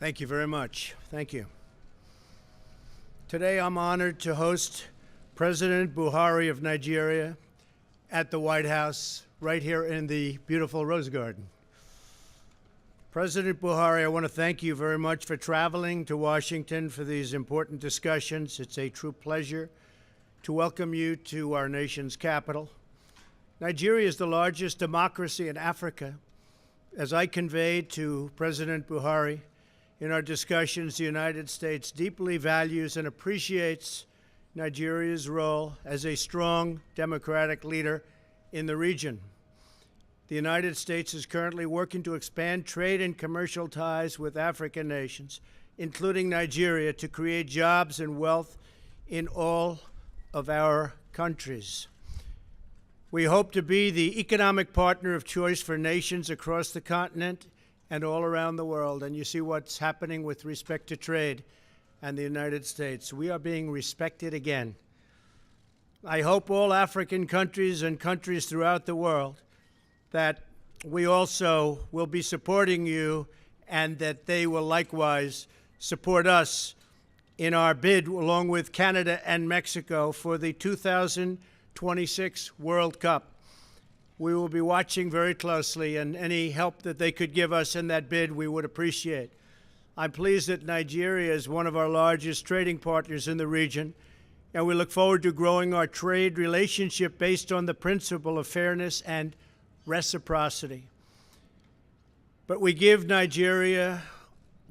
Thank you very much. Thank you. Today I'm honored to host President Buhari of Nigeria at the White House, right here in the beautiful Rose Garden. President Buhari, I want to thank you very much for traveling to Washington for these important discussions. It's a true pleasure to welcome you to our nation's capital. Nigeria is the largest democracy in Africa. As I conveyed to President Buhari in our discussions, the United States deeply values and appreciates Nigeria's role as a strong democratic leader in the region. The United States is currently working to expand trade and commercial ties with African nations, including Nigeria, to create jobs and wealth in all of our countries. We hope to be the economic partner of choice for nations across the continent and all around the world. And you see what's happening with respect to trade and the United States. We are being respected again. I hope all African countries and countries throughout the world that we also will be supporting you and that they will likewise support us in our bid, along with Canada and Mexico, for the 2026 World Cup. We will be watching very closely, and any help that they could give us in that bid, we would appreciate. I'm pleased that Nigeria is one of our largest trading partners in the region, and we look forward to growing our trade relationship based on the principle of fairness and reciprocity. But we give Nigeria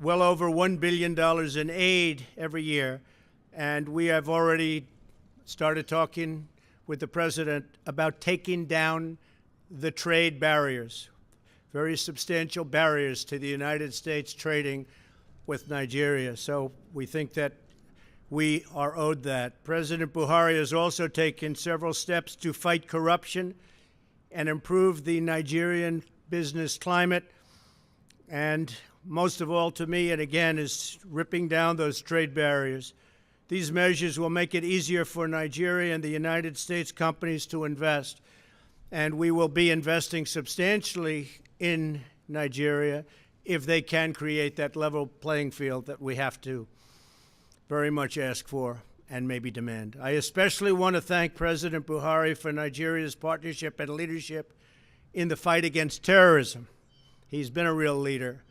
well over $1 billion in aid every year, and we have already started talking with the president about taking down the trade barriers, very substantial barriers to the United States trading with Nigeria. So we think that we are owed that. President Buhari has also taken several steps to fight corruption and improve the Nigerian business climate. And most of all to me, and again, is ripping down those trade barriers. These measures will make it easier for Nigeria and the United States companies to invest. And we will be investing substantially in Nigeria if they can create that level playing field that we have to very much ask for and maybe demand. I especially want to thank President Buhari for Nigeria's partnership and leadership in the fight against terrorism. He's been a real leader.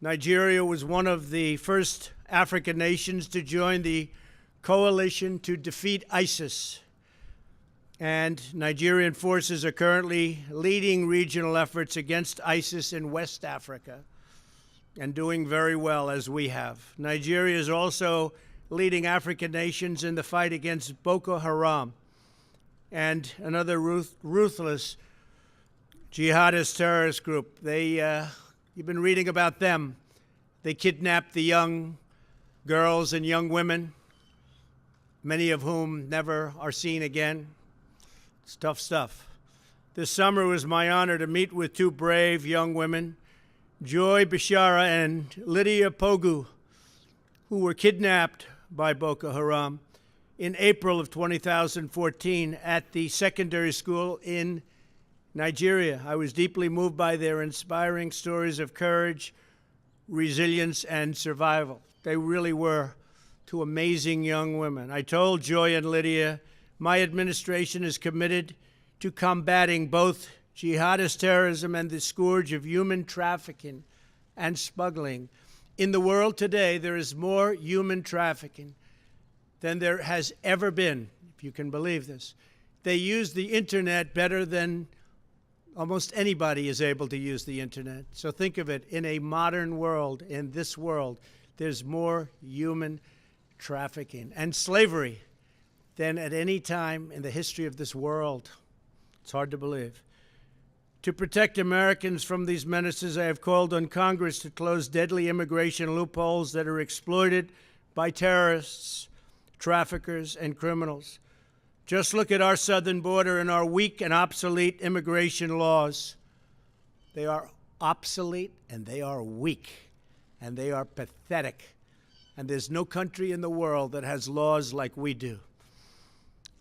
Nigeria was one of the first African nations to join the coalition to defeat ISIS. And Nigerian forces are currently leading regional efforts against ISIS in West Africa and doing very well, as we have. Nigeria is also leading African nations in the fight against Boko Haram and another ruthless jihadist terrorist group. You've been reading about them. They kidnap the young girls and young women, many of whom never are seen again. It's tough stuff. This summer it was my honor to meet with two brave young women, Joy Bishara and Lydia Pogu, who were kidnapped by Boko Haram in April of 2014 at the secondary school in Nigeria. I was deeply moved by their inspiring stories of courage, resilience, and survival. They really were two amazing young women. I told Joy and Lydia, my administration is committed to combating both jihadist terrorism and the scourge of human trafficking and smuggling. In the world today, there is more human trafficking than there has ever been, if you can believe this. They use the internet better than almost anybody is able to use the internet. So think of it, in a modern world, in this world, there's more human trafficking and slavery than at any time in the history of this world. It's hard to believe. To protect Americans from these menaces, I have called on Congress to close deadly immigration loopholes that are exploited by terrorists, traffickers, and criminals. Just look at our southern border and our weak and obsolete immigration laws. They are obsolete, and they are weak, and they are pathetic. And there's no country in the world that has laws like we do.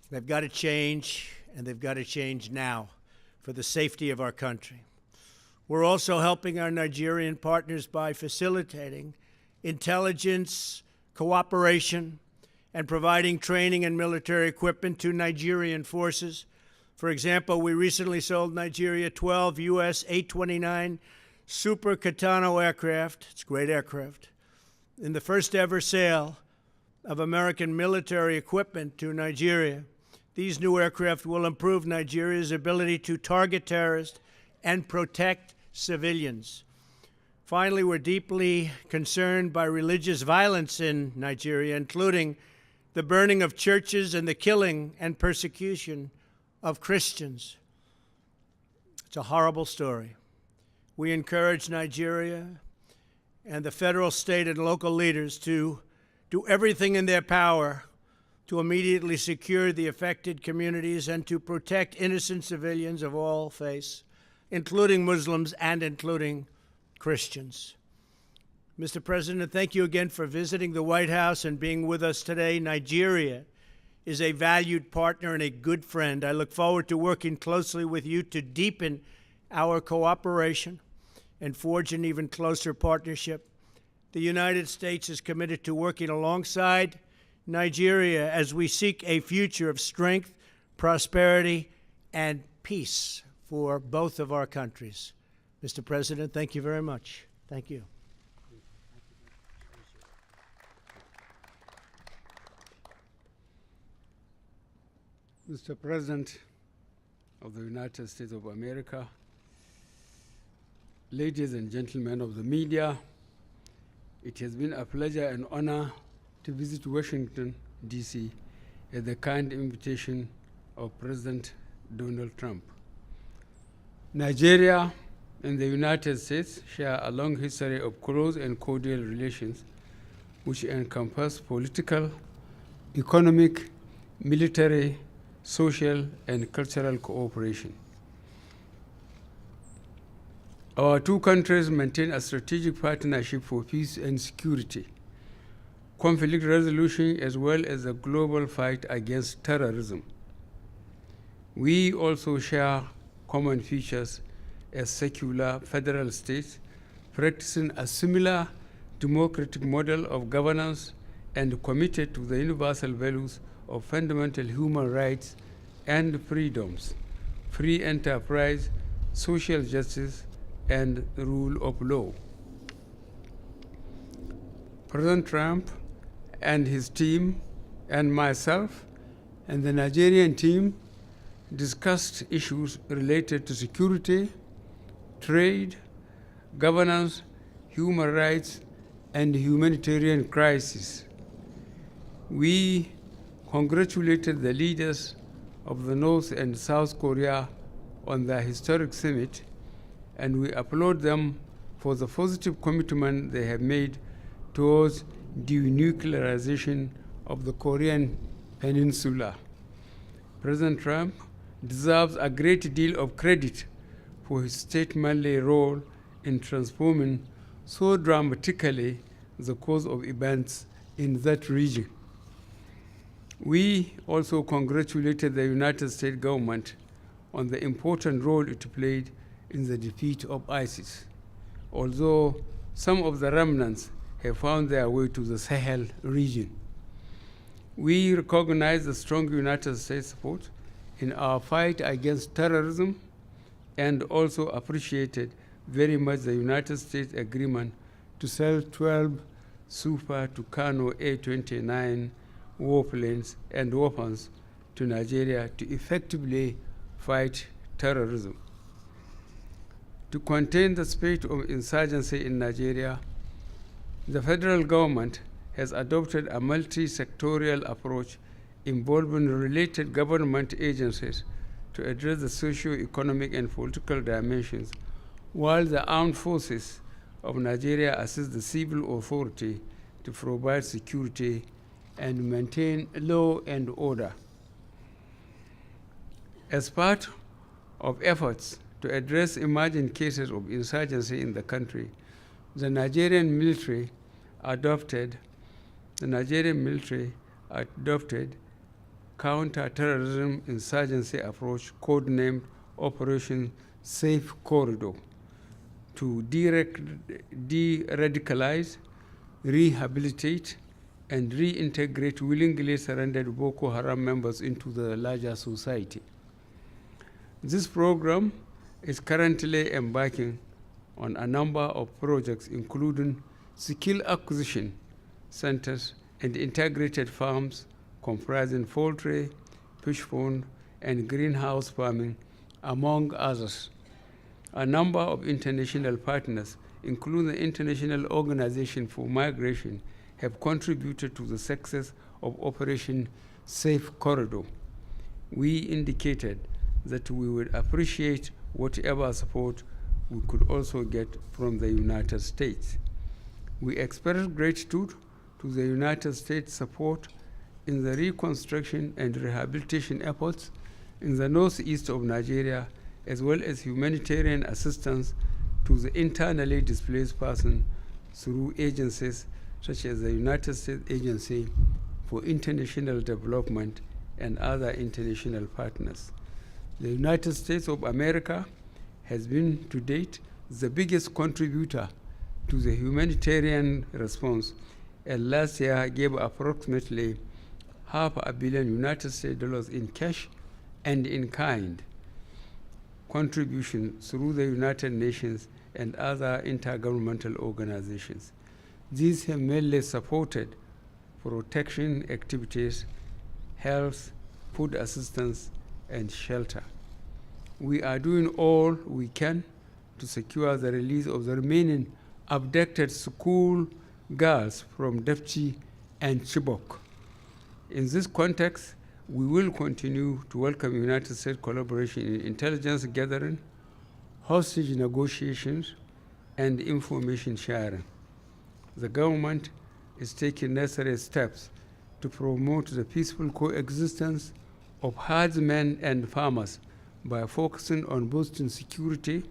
They've got to change, and they've got to change now for the safety of our country. We're also helping our Nigerian partners by facilitating intelligence, cooperation, and providing training and military equipment to Nigerian forces. For example, we recently sold Nigeria 12 U.S. 829 Super Katana aircraft. It's a great aircraft. In the first ever sale of American military equipment to Nigeria. These new aircraft will improve Nigeria's ability to target terrorists and protect civilians. Finally, we're deeply concerned by religious violence in Nigeria, including the burning of churches and the killing and persecution of Christians. It's a horrible story. We encourage Nigeria and the federal, state, and local leaders to do everything in their power to immediately secure the affected communities and to protect innocent civilians of all faiths, including Muslims and including Christians. Mr. President, thank you again for visiting the White House and being with us today. Nigeria is a valued partner and a good friend. I look forward to working closely with you to deepen our cooperation and forge an even closer partnership. The United States is committed to working alongside Nigeria as we seek a future of strength, prosperity, and peace for both of our countries. Mr. President, thank you very much. Thank you. Mr. President of the United States of America, ladies and gentlemen of the media, it has been a pleasure and honor to visit Washington, D.C. at the kind invitation of President Donald Trump. Nigeria and the United States share a long history of close and cordial relations which encompass political, economic, military, social, and cultural cooperation. Our two countries maintain a strategic partnership for peace and security, conflict resolution, as well as the global fight against terrorism. We also share common features as secular federal states, practicing a similar democratic model of governance and committed to the universal values of fundamental human rights and freedoms, free enterprise, social justice, and the rule of law. President Trump and his team and myself and the Nigerian team discussed issues related to security, trade, governance, human rights, and humanitarian crisis. We congratulated the leaders of the North and South Korea on their historic summit, and we applaud them for the positive commitment they have made towards denuclearization of the Korean Peninsula. President Trump deserves a great deal of credit for his statesmanly role in transforming so dramatically the course of events in that region. We also congratulated the United States government on the important role it played in the defeat of ISIS, although some of the remnants have found their way to the Sahel region. We recognize the strong United States support in our fight against terrorism and also appreciated very much the United States agreement to sell 12 Super Tucano A-29 warplanes and weapons to Nigeria to effectively fight terrorism. To contain the spirit of insurgency in Nigeria, the federal government has adopted a multi-sectorial approach involving related government agencies to address the socio-economic and political dimensions, while the armed forces of Nigeria assist the civil authority to provide security and maintain law and order. As part of efforts to address emerging cases of insurgency in the country, the Nigerian military adopted counter-terrorism insurgency approach codenamed Operation Safe Corridor to de-radicalize, rehabilitate, and reintegrate willingly surrendered Boko Haram members into the larger society. This program is currently embarking on a number of projects, including skill acquisition centers and integrated farms comprising poultry, fish pond, and greenhouse farming, among others. A number of international partners, including the International Organization for Migration, have contributed to the success of Operation Safe Corridor. We indicated that we would appreciate whatever support we could also get from the United States. We express gratitude to the United States' support in the reconstruction and rehabilitation efforts in the northeast of Nigeria, as well as humanitarian assistance to the internally displaced persons through agencies such as the United States Agency for International Development and other international partners. The United States of America has been, to date, the biggest contributor to the humanitarian response, and last year gave approximately $500 million United States dollars in cash and in kind contribution through the United Nations and other intergovernmental organizations. These have mainly supported protection activities, health, food assistance, and shelter. We are doing all we can to secure the release of the remaining abducted school girls from Dapchi and Chibok. In this context, we will continue to welcome United States collaboration in intelligence gathering, hostage negotiations, and information sharing. The government is taking necessary steps to promote the peaceful coexistence of herdsmen and farmers by focusing on boosting security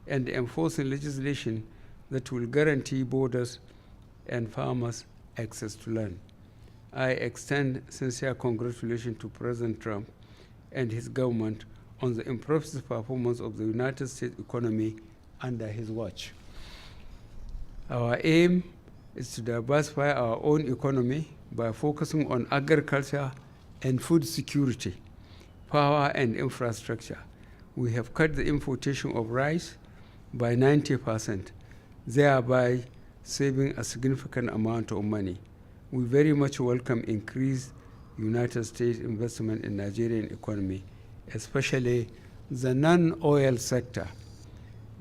and enforcing legislation that will guarantee borders and farmers access to land. I extend sincere congratulations to President Trump and his government on the impressive performance of the United States economy under his watch. Our aim is to diversify our own economy by focusing on agriculture and food security, power and infrastructure. We have cut the importation of rice by 90%, thereby saving a significant amount of money. We very much welcome increased United States investment in Nigerian economy, especially the non-oil sector.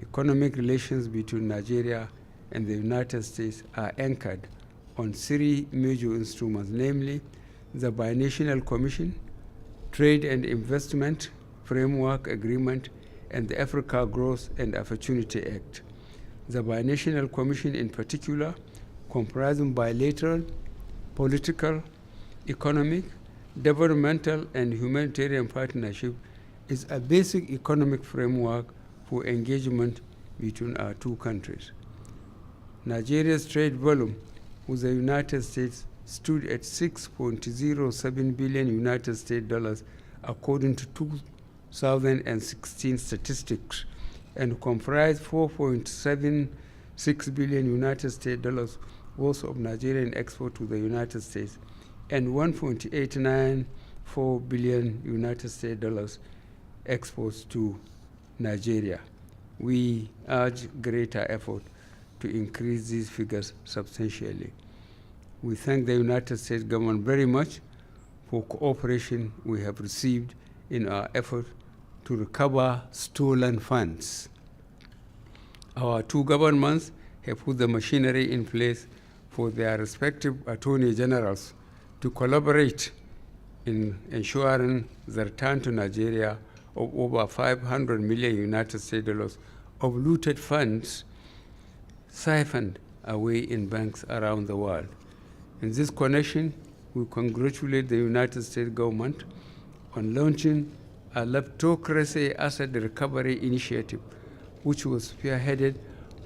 Economic relations between Nigeria and the United States are anchored on three major instruments, namely the Binational Commission, Trade and Investment Framework Agreement, and the Africa Growth and Opportunity Act. The Binational Commission in particular, comprising bilateral, political, economic, developmental, and humanitarian partnership, is a basic economic framework for engagement between our two countries. Nigeria's trade volume with the United States stood at 6.07 billion United States dollars according to 2016 statistics, and comprised 4.76 billion United States dollars worth of Nigerian export to the United States and 1.894 billion United States dollars exports to Nigeria. We urge greater effort to increase these figures substantially. We thank the United States government very much for cooperation we have received in our effort to recover stolen funds. Our two governments have put the machinery in place for their respective attorney generals to collaborate in ensuring the return to Nigeria of over 500 million United States dollars of looted funds siphoned away in banks around the world. In this connection, we congratulate the United States government on launching a Leptocracy Asset Recovery Initiative, which was spearheaded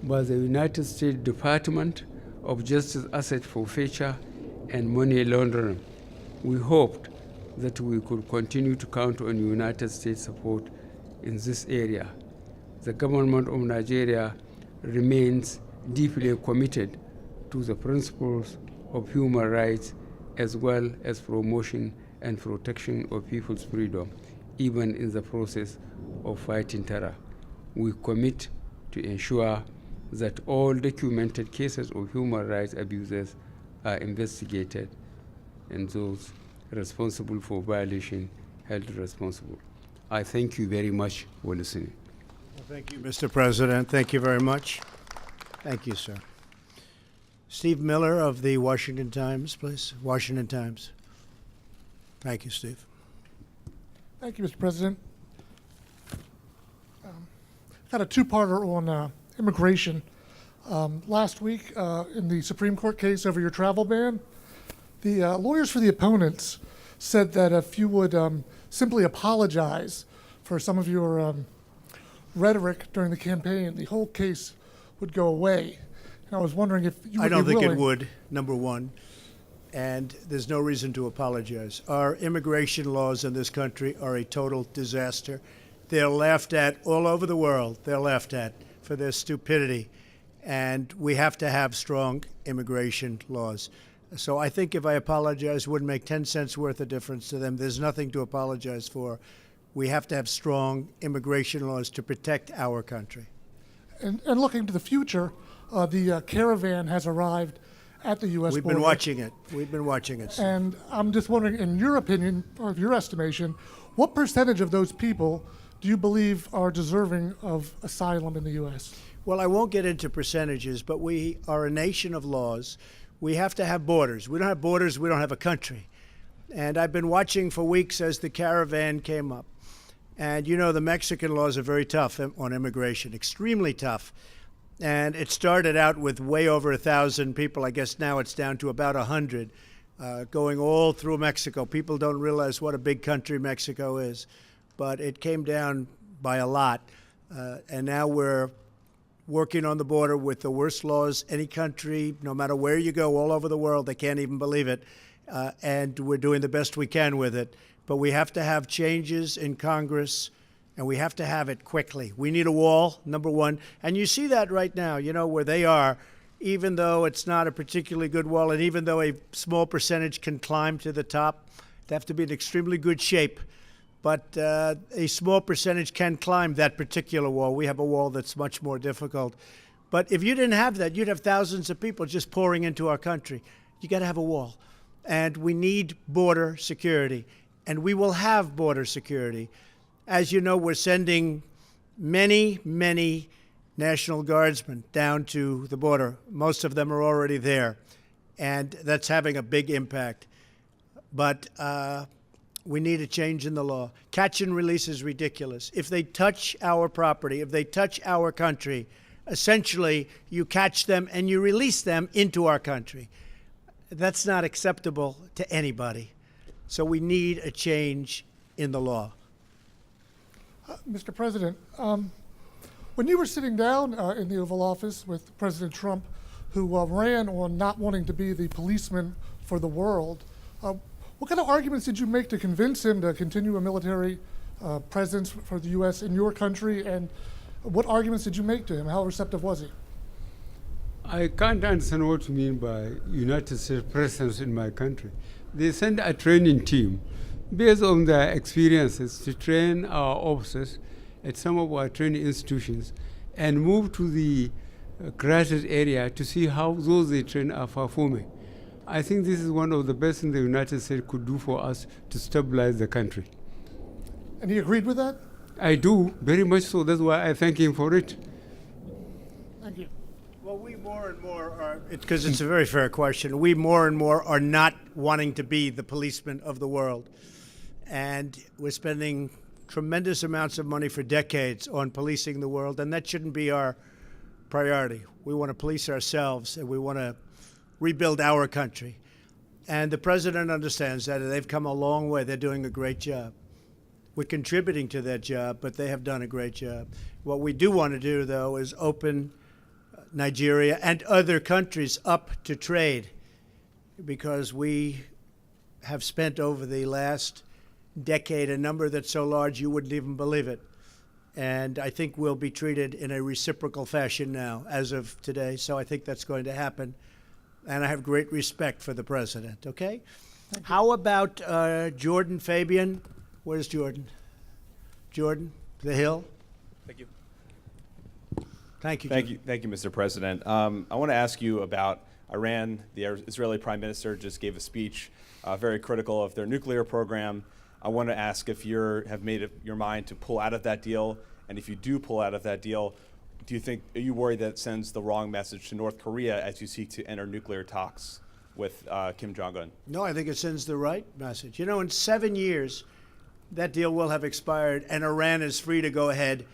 by the United States Department of Justice Asset Forfeiture and Money Laundering. We hoped that we could continue to count on United States support in this area. The government of Nigeria remains deeply committed to the principles of human rights as well as promotion and protection of people's freedom, even in the process of fighting terror. We commit to ensure that all documented cases of human rights abuses are investigated and those responsible for violation held responsible. I thank you very much for listening. Well, thank you, Mr. President. Thank you very much. Thank you, sir. Steve Miller of the Washington Times, please. Washington Times. Thank you, Steve. Thank you, Mr. President. Got a two-parter on immigration. Last week, in the Supreme Court case over your travel ban, the lawyers for the opponents said that if you would simply apologize for some of your rhetoric during the campaign, the whole case would go away. And I was wondering if you would I don't be think willing. it would, number one. And there's no reason to apologize. Our immigration laws in this country are a total disaster. They're laughed at all over the world. They're laughed at for their stupidity. And we have to have strong immigration laws. So I think if I apologize, it wouldn't make 10 cents worth of difference to them. There's nothing to apologize for. We have to have strong immigration laws to protect our country. And looking to the future, the caravan has arrived at the U.S. We've border. been watching it. We've been watching it. And I'm just wondering, in your opinion, or your estimation, what percentage of those people do you believe are deserving of asylum in the U.S.? Well, I won't get into percentages, but we are a nation of laws. We have to have borders. We don't have borders, we don't have a country. And I've been watching for weeks as the caravan came up. And you know, the Mexican laws are very tough on immigration, extremely tough. And it started out with way over 1,000 people. I guess now it's down to about 100, going all through Mexico. People don't realize what a big country Mexico is, but it came down by a lot. And now we're working on the border with the worst laws any country, no matter where you go, all over the world. They can't even believe it. And we're doing the best we can with it. But we have to have changes in Congress, and we have to have it quickly. We need a wall, number one. And you see that right now, you know, where they are, even though it's not a particularly good wall, and even though a small percentage can climb to the top, they have to be in extremely good shape. But a small percentage can climb that particular wall. We have a wall that's much more difficult. But if you didn't have that, you'd have thousands of people just pouring into our country. You got to have a wall. And we need border security. And we will have border security. As you know, we're sending many, many National Guardsmen down to the border. Most of them are already there. And that's having a big impact. But we need a change in the law. Catch and release is ridiculous. If they touch our property, if they touch our country, essentially you catch them and you release them into our country. That's not acceptable to anybody. So we need a change in the law. Mr. President, when you were sitting down in the Oval Office with President Trump, who ran on not wanting to be the policeman for the world, what kind of arguments did you make to convince him to continue a military presence for the U.S. in your country, and what arguments did you make to him? How receptive was he? I can't understand what you mean by United States presence in my country. They send a training team based on their experiences to train our officers at some of our training institutions and move to the crisis area to see how those they train are performing. I think this is one of the best things the United States could do for us to stabilize the country. And he agreed with that? I do, very much so. That's why I thank him for it. Thank you. Well, we more and more are, because it's a very fair question, we more and more are not wanting to be the policemen of the world. And we're spending tremendous amounts of money for decades on policing the world, and that shouldn't be our priority. We want to police ourselves, and we want to rebuild our country. And the president understands that, and they've come a long way. They're doing a great job. We're contributing to that job, but they have done a great job. What we do want to do, though, is open Nigeria and other countries up to trade, because we have spent over the last decade a number that's so large you wouldn't even believe it. And I think we'll be treated in a reciprocal fashion now, as of today. So I think that's going to happen. and I have great respect for the president, okay? How about Jordan Fabian? Where's Jordan? Jordan, the Hill. Thank you. Thank you. Thank you, Mr. President. I want to ask you about Iran. The Israeli Prime Minister just gave a speech very critical of their nuclear program. I want to ask if you have made up your mind to pull out of that deal, and if you do pull out of that deal, are you worried that it sends the wrong message to North Korea as you seek to enter nuclear talks with Kim Jong-un? No, I think it sends the right message. You know, in 7 years, that deal will have expired, and Iran is free to go ahead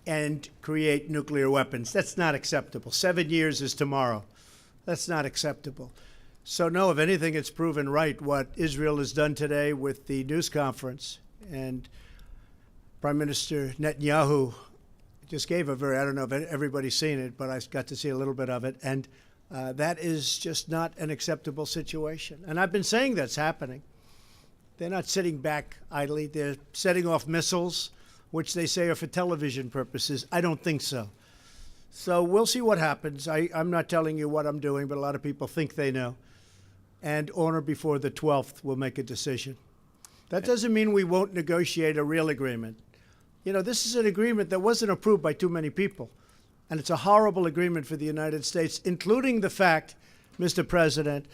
and create nuclear weapons. That's not acceptable. 7 years is tomorrow. That's not acceptable. So, no, if anything, it's proven right what Israel has done today with the news conference. And Prime Minister Netanyahu just gave a I don't know if everybody's seen it, but I got to see a little bit of it. And that is just not an acceptable situation. And I've been saying that's happening. They're not sitting back idly. They're setting off missiles, which they say are for television purposes. I don't think so. So we'll see what happens. I'm not telling you what I'm doing, but a lot of people think they know. And on or before the 12th, we'll make a decision. That doesn't mean we won't negotiate a real agreement. You know, this is an agreement that wasn't approved by too many people. And it's a horrible agreement for the United States, including the fact, Mr. President,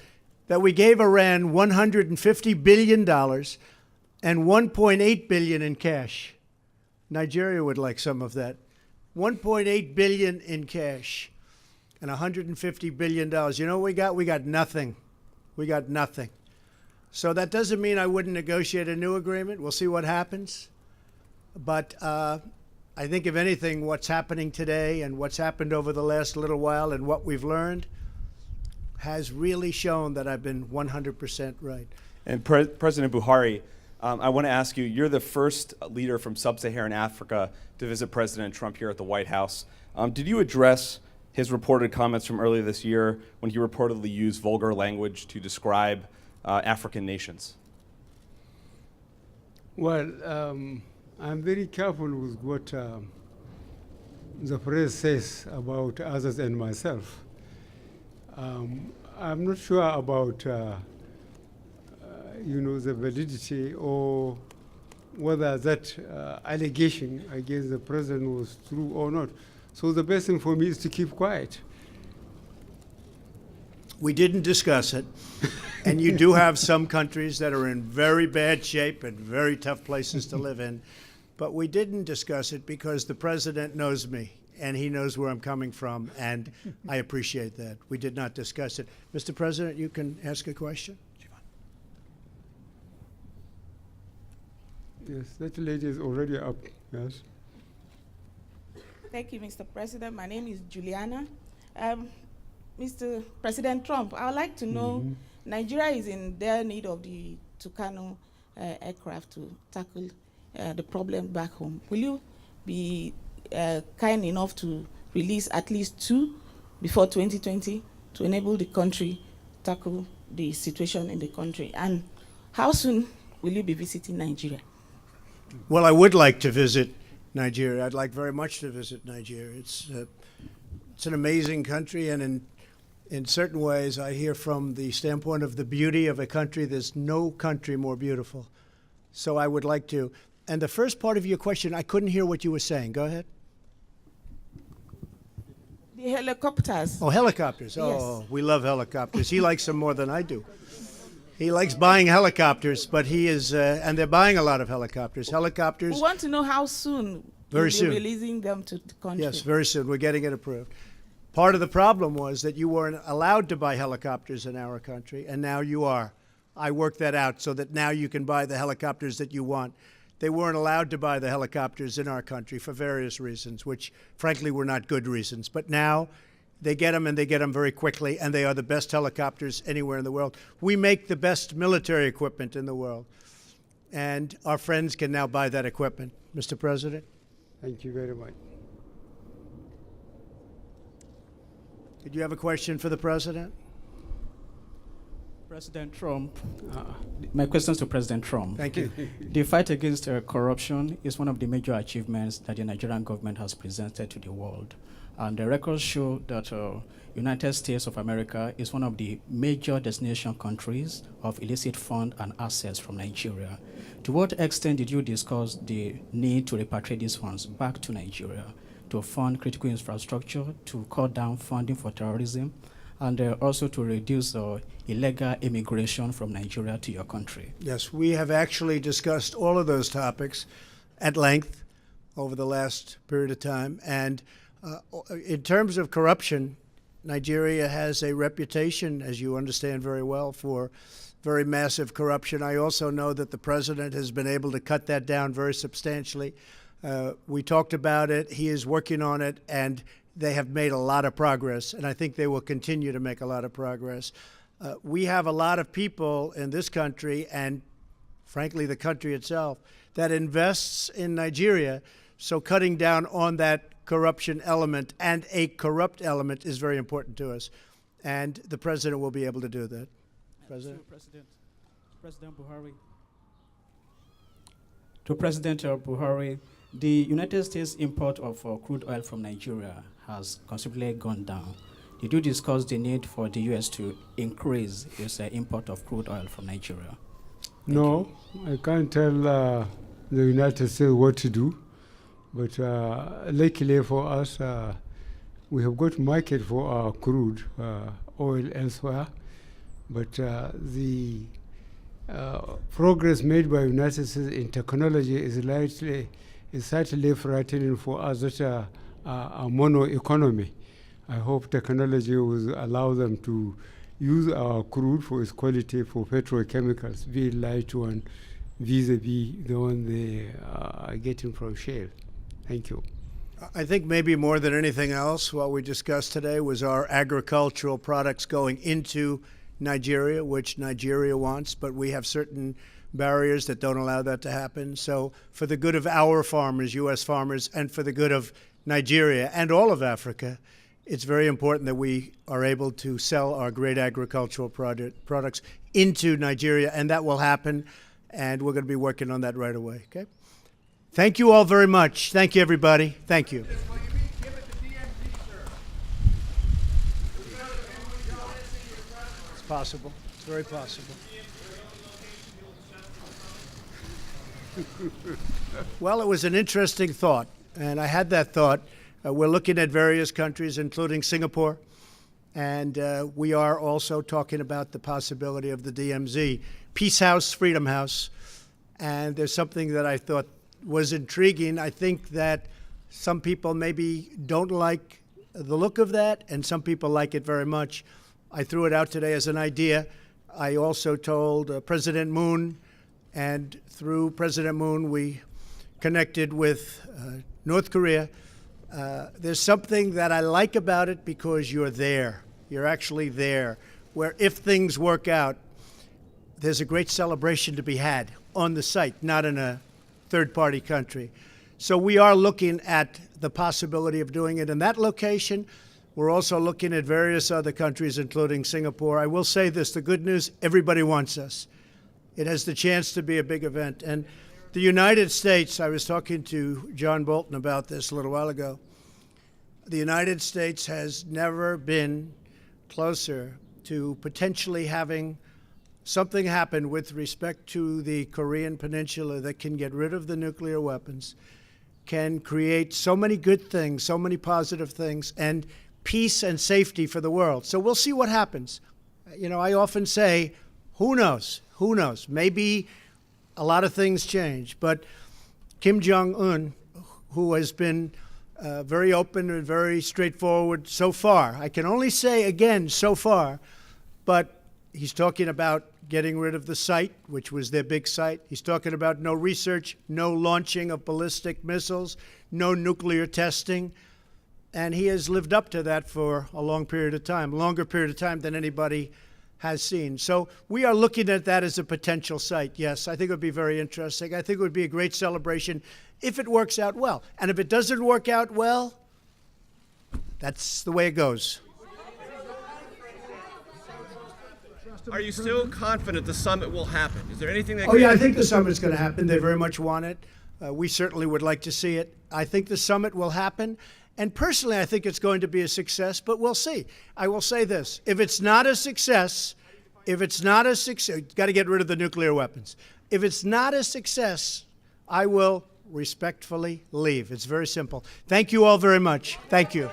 that we gave Iran $150 billion and $1.8 billion in cash. Nigeria would like some of that. $1.8 billion in cash and $150 billion. You know what we got? We got nothing. We got nothing. So that doesn't mean I wouldn't negotiate a new agreement. We'll see what happens. But I think, if anything, what's happening today and what's happened over the last little while and what we've learned has really shown that I've been 100% right. And President Buhari, I want to ask you, you're the first leader from sub-Saharan Africa to visit President Trump here at the White House. Did you address his reported comments from earlier this year when he reportedly used vulgar language to describe African nations? Well, I'm very careful with what the press says about others and myself. I'm not sure about the validity or whether that allegation against the president was true or not. So the best thing for me is to keep quiet. We didn't discuss it. And you do have some countries that are in very bad shape and very tough places to live in. But we didn't discuss it because the president knows me and he knows where I'm coming from, and I appreciate that. We did not discuss it. Mr. President, you can ask a question. Yes, that lady is already up. Yes. Thank you, Mr. President. My name is Juliana. Mr. President Trump, I would like to know, Nigeria is in dire need of the Tucano aircraft to tackle the problem back home. Will you be kind enough to release at least 2 before 2020 to enable the country tackle the situation in the country? And how soon will you be visiting Nigeria? Well, I would like to visit Nigeria. I'd like very much to visit Nigeria. It's an amazing country, and in certain ways, I hear from the standpoint of the beauty of a country, there's no country more beautiful. So I would like to. And the first part of your question, I couldn't hear what you were saying. Go ahead. The helicopters. Oh, helicopters. Yes. Oh, we love helicopters. He likes them more than I do. He likes buying helicopters, but he is, and they're buying a lot of helicopters. Helicopters. We want to know how soon Very you'll soon. be releasing them to the country. Yes, very soon. We're getting it approved. Part of the problem was that you weren't allowed to buy helicopters in our country, and now you are. I worked that out so that now you can buy the helicopters that you want. They weren't allowed to buy the helicopters in our country for various reasons, which frankly were not good reasons. But now they get them, and they get them very quickly, and they are the best helicopters anywhere in the world. We make the best military equipment in the world, and our friends can now buy that equipment. Mr. President? Thank you very much. Did you have a question for the president? President Trump, my questions to President Trump. Thank you. The fight against corruption is one of the major achievements that the Nigerian government has presented to the world. And the records show that United States of America is one of the major destination countries of illicit funds and assets from Nigeria. To what extent did you discuss the need to repatriate these funds back to Nigeria to fund critical infrastructure, to cut down funding for terrorism, and also to reduce illegal immigration from Nigeria to your country? Yes, we have actually discussed all of those topics at length over the last period of time. And in terms of corruption, Nigeria has a reputation, as you understand very well, for very massive corruption. I also know that the president has been able to cut that down very substantially. We talked about it. He is working on it, and they have made a lot of progress, and I think they will continue to make a lot of progress. We have a lot of people in this country, and frankly the country itself, that invests in Nigeria, so cutting down on that corruption element and a corrupt element is very important to us, and the president will be able to do that. President? President Buhari. To President Buhari, the United States import of crude oil from Nigeria has considerably gone down. Did you discuss the need for the U.S. to increase its import of crude oil from Nigeria? No, I can't tell the United States what to do. But luckily for us, we have got market for our crude oil elsewhere. But the progress made by United States in technology is certainly frightening for us that are a mono economy. I hope technology will allow them to use our crude for its quality for petrochemicals, be it light one vis-a-vis the one they are getting from shale. Thank you. I think maybe more than anything else, what we discussed today was our agricultural products going into Nigeria, which Nigeria wants, but we have certain barriers that don't allow that to happen. So for the good of our farmers, U.S. farmers, and for the good of Nigeria and all of Africa, it's very important that we are able to sell our great agricultural products into Nigeria, and that will happen, and we're going to be working on that right away. Okay? Thank you all very much. Thank you, everybody. Thank you. It's possible. It's very possible. Well, it was an interesting thought, and I had that thought. We're looking at various countries, including Singapore, and we are also talking about the possibility of the DMZ, Peace House, Freedom House, and there's something that I thought was intriguing. I think that some people maybe don't like the look of that, and some people like it very much. I threw it out today as an idea. I also told President Moon, and through President Moon, we connected with North Korea. There's something that I like about it because you're there. You're actually there, where if things work out, there's a great celebration to be had on the site, not in a third-party country. So we are looking at the possibility of doing it in that location. We're also looking at various other countries, including Singapore. I will say this, the good news, everybody wants us. It has the chance to be a big event. And the United States, I was talking to John Bolton about this a little while ago. The United States has never been closer to potentially having something happen with respect to the Korean Peninsula that can get rid of the nuclear weapons, can create so many good things, so many positive things, and peace and safety for the world. So we'll see what happens. You know, I often say, who knows? Who knows? Maybe a lot of things change. But Kim Jong-un, who has been very open and very straightforward so far, I can only say, again, so far, but he's talking about getting rid of the site, which was their big site. He's talking about no research, no launching of ballistic missiles, no nuclear testing. And he has lived up to that for a long period of time, longer period of time than anybody has seen. So we are looking at that as a potential site. Yes, I think it would be very interesting. I think it would be a great celebration if it works out well. And if it doesn't work out well, that's the way it goes. Are you still confident the summit will happen? Is there anything that? Oh, yeah, I think the summit's going to happen. They very much want it. We certainly would like to see it. I think the summit will happen. And personally, I think it's going to be a success, but we'll see. I will say this. If it's not a success, got to get rid of the nuclear weapons. If it's not a success, I will respectfully leave. It's very simple. Thank you all very much. Thank you.